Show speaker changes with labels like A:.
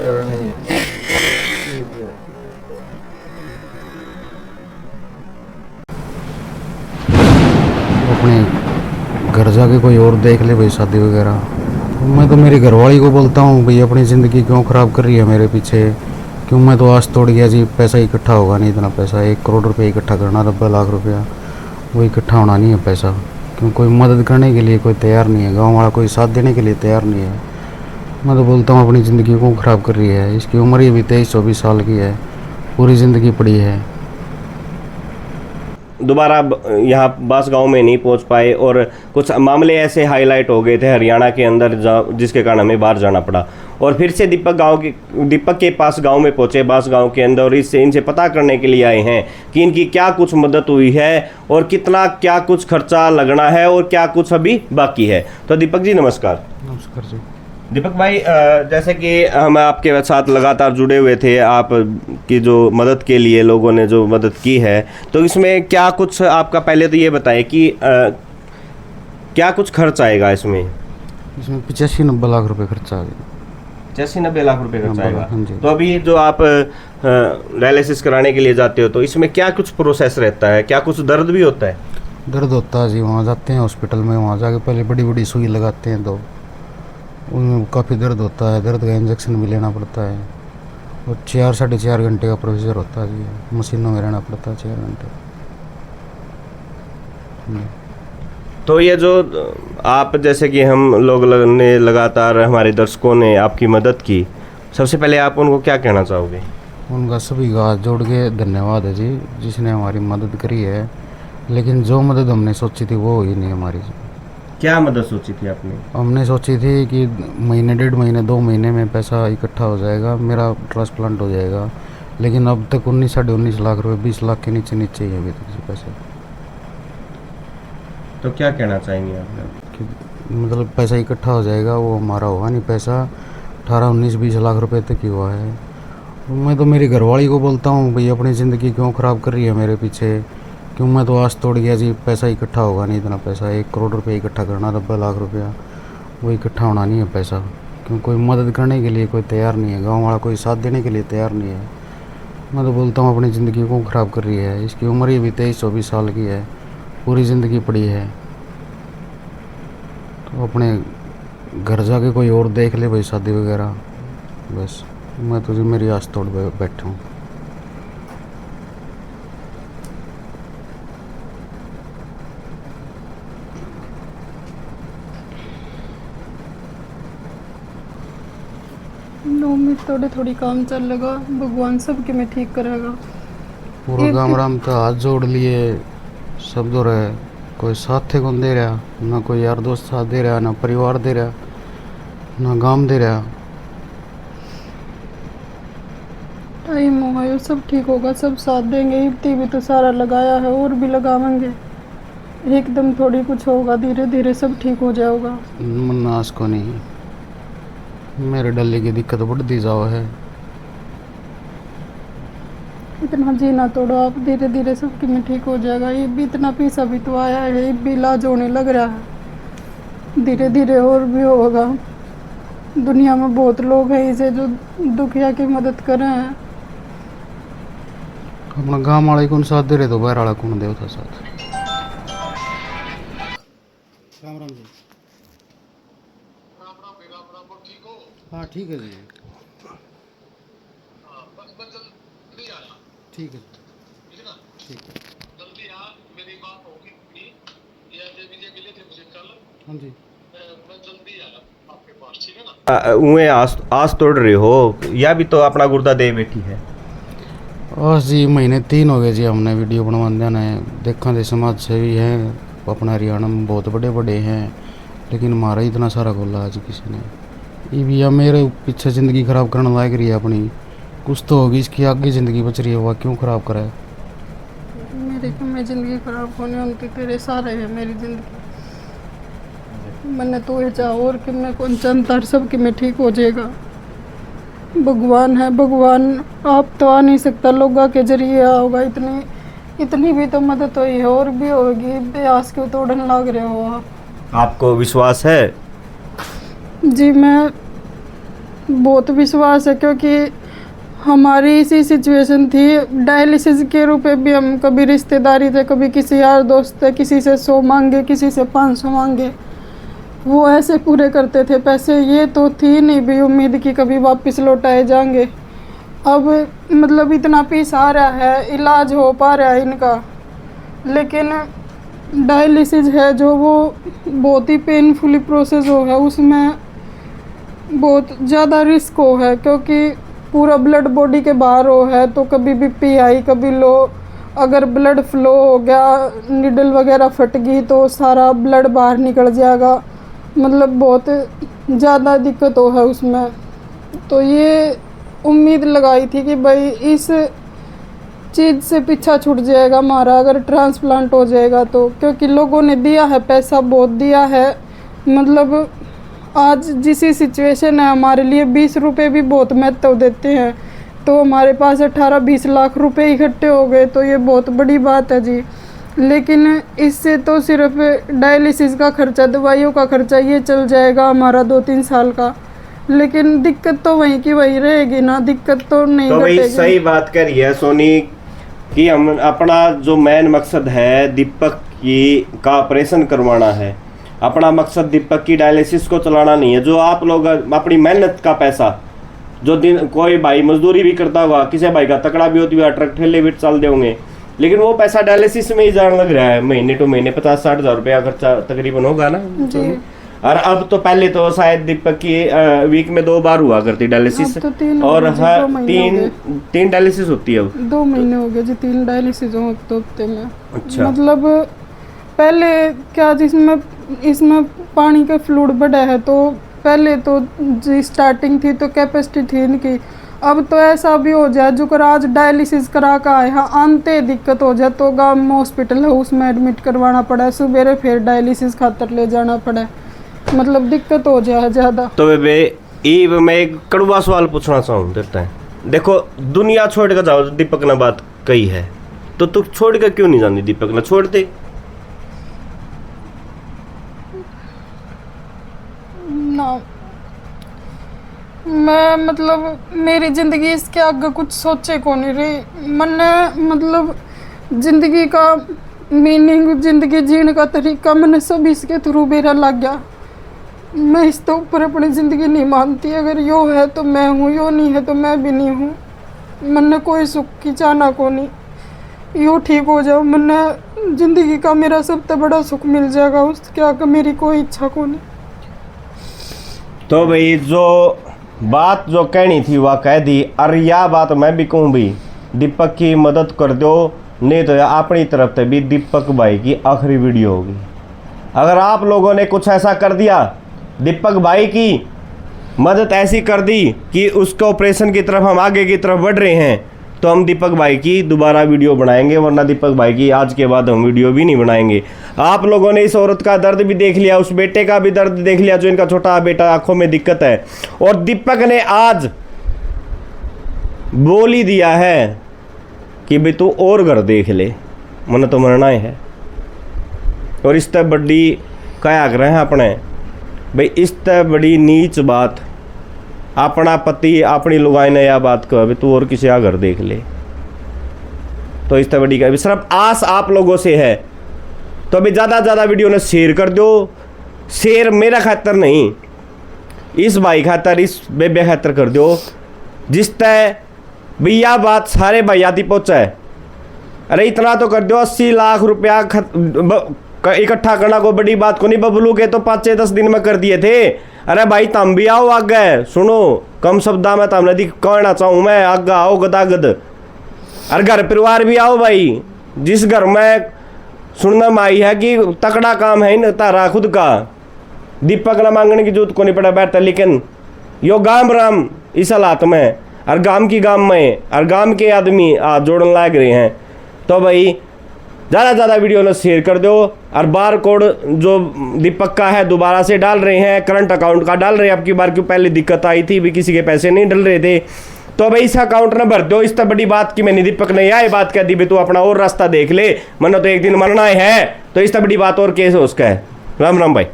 A: अपने घर जाके कोई और देख ले भाई, शादी वगैरह। मैं तो मेरी घरवाली को बोलता हूँ भाई अपनी ज़िंदगी क्यों ख़राब कर रही है मेरे पीछे। क्यों मैं तो आस तोड़ गया जी, पैसा इकट्ठा होगा नहीं इतना पैसा, 1 करोड़ रुपये इकट्ठा करना, 90 लाख रुपया, वो इकट्ठा होना नहीं है पैसा। क्यों कोई मदद करने के लिए कोई तैयार नहीं है, गाँव वाला कोई साथ देने के लिए तैयार नहीं है। मैं तो बोलता हूँ अपनी ज़िंदगी क्यों ख़राब कर रही है। इसकी उम्र ही अभी 23-24 साल की है, पूरी ज़िंदगी पड़ी है।
B: दोबारा यहाँ बास गांव में नहीं पहुँच पाए और कुछ मामले ऐसे हाईलाइट हो गए थे हरियाणा के अंदर जिसके कारण हमें बाहर जाना पड़ा। और फिर से दीपक के पास गांव में पहुँचे, बास गांव के अंदर, और इनसे पता करने के लिए आए हैं कि इनकी क्या कुछ मदद हुई है और कितना क्या कुछ खर्चा लगना है और क्या कुछ अभी बाकी है। तो दीपक जी नमस्कार।
A: नमस्कार जी।
B: दीपक भाई, जैसे कि हम आपके साथ लगातार जुड़े हुए थे, आप की जो मदद के लिए लोगों ने जो मदद की है, तो इसमें क्या कुछ आपका, पहले तो ये बताएं कि क्या कुछ खर्च आएगा इसमें?
A: इसमें 85-90 लाख रुपए खर्चा आ गया।
B: 85-90 लाख रुपए खर्च आएगा।
A: हाँ जी।
B: तो अभी जो आप डायलिसिस कराने के लिए जाते हो, तो इसमें क्या कुछ प्रोसेस रहता है, क्या कुछ दर्द भी होता है?
A: दर्द होता है जी, वहाँ जाते हैं हॉस्पिटल में, वहाँ जाके पहले बड़ी बड़ी सुई लगाते हैं, तो उनमें काफ़ी दर्द होता है, दर्द का इंजेक्शन भी लेना पड़ता है। और 4-4.5 घंटे का प्रोसीजर होता है जी, मशीनों में रहना पड़ता है 4 घंटे।
B: तो ये जो आप, जैसे कि हम लोग ने लगातार, हमारे दर्शकों ने आपकी मदद की, सबसे पहले आप उनको क्या कहना चाहोगे?
A: उनका सभी का हाथ जोड़ के धन्यवाद है जी, जिसने हमारी मदद करी है। लेकिन जो मदद हमने सोची थी वो हुई नहीं हमारी जी।
B: क्या मदद सोची थी आपने?
A: हमने सोची थी कि महीने, 1.5 महीने, 2 महीने में पैसा इकट्ठा हो जाएगा, मेरा ट्रांसप्लांट हो जाएगा। लेकिन अब तक 19-19.5 लाख रुपए, 20 लाख के नीचे नीचे ही अभी तक जी पैसे।
B: तो क्या कहना चाहेंगे आप?
A: कि मतलब पैसा इकट्ठा हो जाएगा, वो हमारा होगा नहीं पैसा। 18-19-20 लाख रुपए तक ही हुआ है। मैं तो मेरी घरवाली को बोलता हूँ भाई अपनी ज़िंदगी क्यों ख़राब कर रही है मेरे पीछे। क्यों मैं तो आस तोड़ गया जी, पैसा इकट्ठा होगा नहीं इतना पैसा, 1 करोड़ रुपये इकट्ठा करना, 90 लाख रुपया, वो इकट्ठा होना नहीं है पैसा। क्यों कोई मदद करने के लिए कोई तैयार नहीं है, गाँव वाला कोई साथ देने के लिए तैयार नहीं है। मैं तो बोलता हूँ अपनी ज़िंदगी क्यों ख़राब कर रही है। इसकी उम्र ही अभी 23-24 साल की है, पूरी ज़िंदगी पड़ी है। तो अपने घर जाके कोई और देख ले भाई, शादी वगैरह। बस मैं तो जी मेरी आस तोड़ बैठा हूँ।
C: में थोड़े थोड़ी काम चल लगा, भगवान सबके में ठीक करेगा।
A: पूरा गाँव राम तो हाथ जोड़ लिए सब दो रहे, कोई साथ थे कौन दे रहा, ना कोई यार दोस्त साथ दे रहा, ना परिवार दे रहा, ना गांव दे रहा।
C: टाइम हो सब ठीक होगा, सब साथ देंगे। इतनी भी तो सारा लगाया है और भी लगावेंगे, एकदम थोड़ी कुछ होगा, धीरे धीरे सब ठीक हो जाएगा।
A: मन्नास को नहीं, मेरे डल्ले की दिक्कत बढ़ती जाओ है।
C: इतना जी ना तोड़ो आप, धीरे धीरे सबकी में ठीक हो जाएगा। ये भी इतना पैसा भी तो आया है, ये भी इलाज होने लग रहा है, धीरे धीरे और भी होगा। दुनिया में बहुत लोग हैं इसे जो दुखिया की मदद कर रहे हैं।
A: अपना गाँव वाले कौन साथ दे रहे तो बाहर वाला कौन दे था साथ। राम राम जी। राम ठीक हो? हाँ ठीक है जी। ठीक है ठीक है। जल्दी आ, मेरी बात होगी या विजय मिले थे मुझे कल। हाँ जी, मैं जल्दी आ आपके पास, ठीक है ना।
B: उन्हें आस तोड़ रहे हो, या भी तो अपना गुर्दा दे बैठी है।
A: बस जी महीने 3 हो गए जी, हमने वीडियो बनवाने जाना है। देखा दे समाज सेवी हैं अपना हरियाणा में, बहुत बड़े बड़े हैं, लेकिन हमारा इतना सारा गोला आज किसी ने। ये भी या मेरे पीछे ज़िंदगी ख़राब करने लायक रही है अपनी, कुछ तो होगी इसकी आगे ज़िंदगी बच रही है, वह क्यों ख़राब कराए।
C: मेरी मैं ज़िंदगी ख़राब होने उनके तेरे सारे है मेरी ज़िंदगी। मैंने तो ये चाह और कि मैं कौन जनता सब कि मैं ठीक हो जाएगा। भगवान है, भगवान आप तो आ नहीं सकता, लोगों के जरिए होगा। इतनी भी तो मदद हुई है और भी होगी। ब्यास के तोड़न लग रहे हो आप।
B: आपको विश्वास है?
C: जी मैं बहुत विश्वास है, क्योंकि हमारी इसी सिचुएशन थी। डायलिसिस के रुपए भी हम कभी रिश्तेदारी थे, कभी किसी यार दोस्त थे, किसी से 100 मांगे, किसी से 500 मांगे, वो ऐसे पूरे करते थे पैसे। ये तो थी नहीं भी उम्मीद कि कभी वापस लौटाए जाएंगे। अब मतलब इतना पीस आ रहा है, इलाज हो पा रहा है इनका, लेकिन डायलिसिस है जो वो बहुत ही पेनफुली प्रोसेस हो है, उसमें बहुत ज़्यादा रिस्क हो है, क्योंकि पूरा ब्लड बॉडी के बाहर हो है, तो कभी बीपी हाई कभी लो, अगर ब्लड फ्लो हो गया, निडल वगैरह फट गई तो सारा ब्लड बाहर निकल जाएगा। मतलब बहुत ज़्यादा दिक्कत हो है उसमें। तो ये उम्मीद लगाई थी कि भाई इस चीज़ से पीछा छूट जाएगा हमारा अगर ट्रांसप्लांट हो जाएगा तो, क्योंकि लोगों ने दिया है पैसा, बहुत दिया है। मतलब आज जिसी सिचुएशन है हमारे लिए 20 रुपये भी बहुत महत्व देते हैं, तो हमारे पास 18-20 लाख रुपए इकट्ठे हो गए, तो ये बहुत बड़ी बात है जी। लेकिन इससे तो सिर्फ डायलिसिस का खर्चा, दवाइयों का खर्चा ये चल जाएगा हमारा 2-3 साल का, लेकिन दिक्कत तो वहीं की वहीं रहेगी ना, दिक्कत तो नहीं
B: तो भाई
C: घटेगी।
B: सही बात करी है सोनी कि हम अपना जो मेन मकसद है दीपक की का ऑपरेशन करवाना है। अपना मकसद दीपक की डायलिसिस को चलाना नहीं है। जो आप लोग अपनी मेहनत का पैसा, जो दिन कोई भाई मजदूरी भी करता होगा, किसी भाई का तकड़ा भी होती हुआ ट्रक ठेले भी चल दे होंगे, लेकिन वो पैसा डायलिसिस में ही जाने लग रहा है। महीने टू महीने 50-60 हज़ार रुपया खर्चा तकरीबन होगा ना
C: जी।
B: और अब तो पहले तो शायद दीपक की वीक में 2 बार हुआ करती डायलिसिस,
C: अब तो 3
B: और
C: हो गए जी,
B: हर
C: 2 महीने हो गए।
B: 3 डायलिसिस होती है अब।
C: 2 महीने हो गए जी, 3 डायलिसिस हो तो हफ्ते में।
B: अच्छा।
C: मतलब पहले क्या इसमें पानी का फ्लूइड बढ़ा है, तो पहले तो जी स्टार्टिंग थी तो कैपेसिटी थी इनकी। अब तो ऐसा भी हो जाए जो आज डायलिसिस करा का आए, हाँ आनते दिक्कत हो जाए तो गांव में हॉस्पिटल है उसमें एडमिट करवाना पड़ा, सुबह फिर डायलिसिस खातर ले जाना पड़ा, मतलब दिक्कत हो जाए ज़्यादा।
B: तो बेबे ये मैं एक कड़वा सवाल पूछना चाहूँ देता है। देखो दुनिया छोड़ कर जाओ, दीपक ने बात कही है, तो तू छोड़ कर क्यों नहीं जाती? दीपक ने छोड़ दे
C: ना। मैं मतलब मेरी ज़िंदगी इसके आगे कुछ सोचे को नहीं रही। मैंने मतलब ज़िंदगी का मीनिंग, ज़िंदगी जीने का तरीका मैंने सब इसके थ्रू मेरा लग गया। मैं इसके ऊपर अपनी ज़िंदगी नहीं मानती। अगर यो है तो मैं हूँ, यो नहीं है तो मैं भी नहीं हूँ। मैंने कोई सुख की चाहना को नहीं, यो ठीक हो जाओ, मैंने ज़िंदगी का मेरा सबसे बड़ा सुख मिल जाएगा, उसके आगे मेरी कोई इच्छा को नहीं।
B: तो भाई जो बात जो कहनी थी वह कह दी। और यह बात मैं भी कहूँ भाई, दीपक की मदद कर दो, नहीं तो अपनी तरफ से भी दीपक भाई की आखिरी वीडियो होगी। अगर आप लोगों ने कुछ ऐसा कर दिया, दीपक भाई की मदद ऐसी कर दी कि उसके ऑपरेशन की तरफ हम आगे की तरफ बढ़ रहे हैं, तो हम दीपक भाई की दोबारा वीडियो बनाएंगे, वरना दीपक भाई की आज के बाद हम वीडियो भी नहीं बनाएंगे। आप लोगों ने इस औरत का दर्द भी देख लिया, उस बेटे का भी दर्द देख लिया जो इनका छोटा बेटा आंखों में दिक्कत है, और दीपक ने आज बोल ही दिया है कि भाई तू और घर देख ले, मन तो मरना ही है। और इस तरह बड़ी क्या कर रहे हैं अपने भाई, इस तरह बड़ी नीच बात अपना पति अपनी लुगाई ने यह बात कह तू और किसी का घर देख ले, तो इस तरह बड़ी का सिर्फ आस आप लोगों से है। तो अभी ज़्यादा ज़्यादा वीडियो ने शेयर कर दो। शेयर मेरा खातर नहीं, इस भाई खातर, इस बेबे खातर कर दो, जिस तरह भैया बात सारे भैयाती पहुँचा है। अरे इतना तो कर दो, 80 लाख रुपया इकट्ठा करना कोई बड़ी बात को नहीं। बबलू के तो 5-10 दिन में कर दिए थे। अरे भाई तुम भी आओ आगे, सुनो कम शब्दा में तुमने कहना चाहूँ मैं, आगे आओ गदागद। अरे घर परिवार भी आओ भाई, जिस घर में सुनने में आई है कि तकड़ा काम है इन तारा खुद का, दीपक न मांगने की जरूरत को नहीं पड़ा बैठता, लेकिन यो गांव राम इस हालात में, और गांव की गांव में, और गांव के आदमी हाथ जोड़ने लग रहे हैं। तो भाई ज़्यादा ज़्यादा वीडियो ने शेयर कर दो। और बार कोड जो दीपक का है दोबारा से डाल रहे हैं, करंट अकाउंट का डाल रहे हैं। अब की बार क्यों पहले दिक्कत आई थी भी किसी के पैसे नहीं डल रहे थे, तो भाई इस अकाउंट न भर दो। इस तरह बड़ी बात की मैंने दीपक ने यह बात कह दी भी तू अपना और रास्ता देख ले, मैंने तो एक दिन मरना है, तो इस तरह बड़ी बात और केस हो उसका है। राम राम भाई।